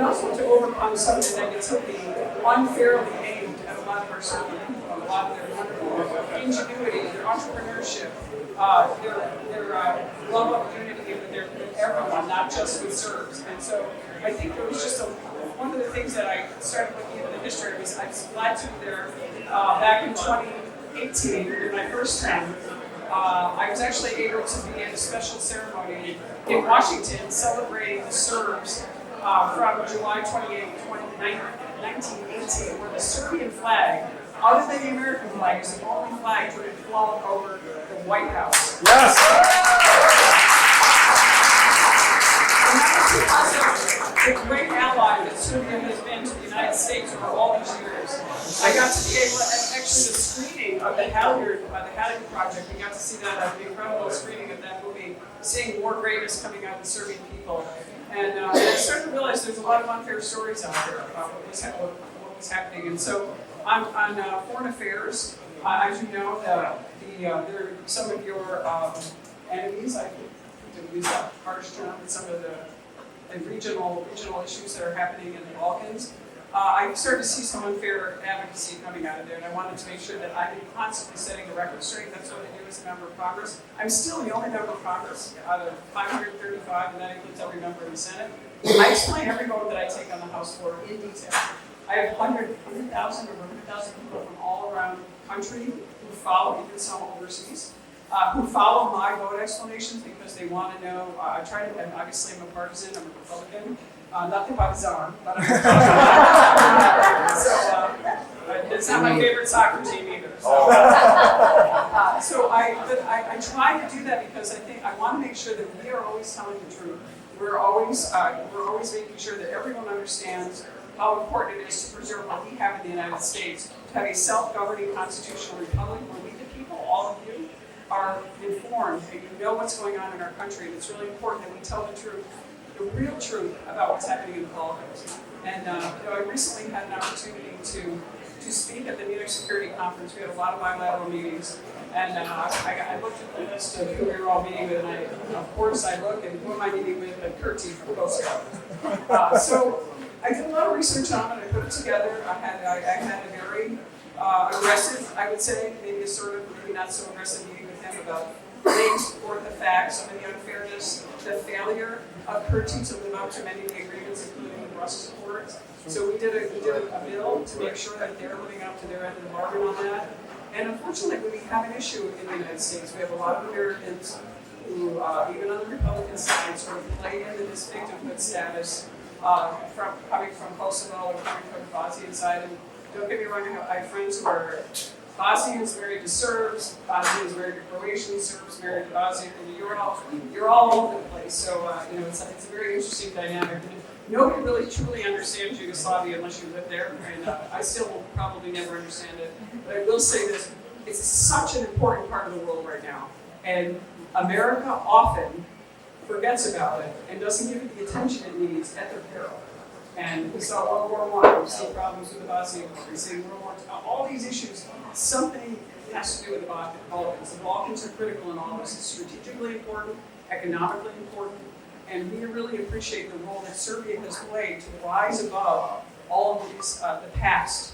and also to overcome some of the negativity unfairly aimed at a lot of our Serbian people, a lot of their wonderful ingenuity, their entrepreneurship, their love of unity with everyone, not just with Serbs. And so I think there was just one of the things that I started looking into the history was I was glad to be there back in 2018 in my first term. I was actually able to be at a special ceremony in Washington celebrating the Serbs from July 28, 1918, where the Serbian flag, other than the American flag, is the only flag to have flown over the White House. Yes! And that was because of the great ally that Serbia has been to the United States over all these years. I got to be able to, actually the screening of the Halyard Project, we got to see that incredible screening of that movie, seeing more greatness coming out of the Serbian people. And I started to realize there's a lot of unfair stories out there about what was happening. And so on foreign affairs, as you know, there are some of your enemies, I think, to use that harsh term, some of the regional issues that are happening in the Balkans. I started to see some unfair advocacy coming out of there, and I wanted to make sure that I've been constantly setting the record straight. That's what I do as a member of Congress. I'm still the only member of Congress out of 535, and that includes every member of the Senate. I explain every vote that I take on the House floor in detail. I have 100,000 or 100,000 people from all around the country who follow, even some overseas, who follow my vote explanations because they want to know. I try to, and obviously I'm a partisan, I'm a Republican. Not the partisan, but I'm a Republican. So it's not my favorite soccer team either. So I try to do that because I want to make sure that we are always telling the truth. We're always making sure that everyone understands how important it is to preserve what we have in the United States, to have a self-governing constitutional republic where we, the people, all of you, are informed and you know what's going on in our country. And it's really important that we tell the truth, the real truth about what's happening in the Balkans. And I recently had an opportunity to speak at the Munich Security Conference. We had a lot of bilateral meetings, and I looked at the list of who we were all meeting with, and of course I look, and who am I meeting with? Kurti from Kosovo. So I did a lot of research on it. I put it together. I had a very aggressive, I would say, maybe assertive, maybe not so aggressive meeting with him about laying forth the facts, some of the unfairness, the failure of Kurti to live up to many of the agreements, including the Brussels Accords. So we did a bill to make sure that they're living up to their end of the bargain on that. And unfortunately, we have an issue in the United States. We have a lot of Americans who, even on the Republican side, sort of play into this victimhood status coming from Kosovo or coming from the Bosnian side. And don't get me wrong, I have friends who are Bosnians married to Serbs, Bosnians married to Croatians, Serbs married to Bosnians, and you're all over the place. So it's a very interesting dynamic. Nobody really truly understands Yugoslavia unless you live there, and I still will probably never understand it. But I will say this: it's such an important part of the world right now, and America often forgets about it and doesn't give it the attention it needs at their peril. And we saw World War I, we see problems with the Bosnian War, we see World War II, all these issues, something has to do with the Balkans. The Balkans are critical in all this. It's strategically important, economically important, and we really appreciate the role that Serbia has played to rise above all of these, the past